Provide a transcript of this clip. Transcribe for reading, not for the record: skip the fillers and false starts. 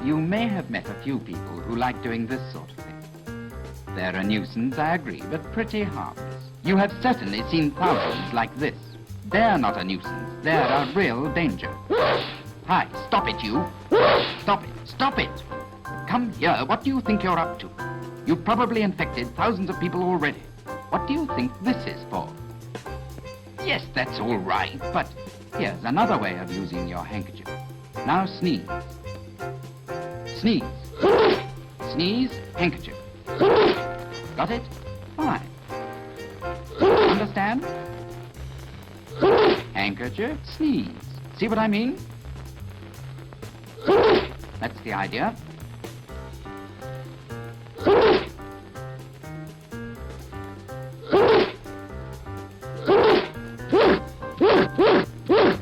You may have met a few people who like doing this sort of thing. They're a nuisance, I agree, but pretty harmless. You have certainly seen thousands like this. They're not a nuisance. They're a real danger. Hi, stop it, you. Stop it. Stop it. Come here. What do you think you're up to? You've probably infected thousands of people already. What do you think this is for? Yes, that's all right, but here's another way of using your handkerchief. Now sneeze. Sneeze. Sneeze, handkerchief. Got it? Fine. Understand? Handkerchief, sneeze. See what I mean? That's the idea.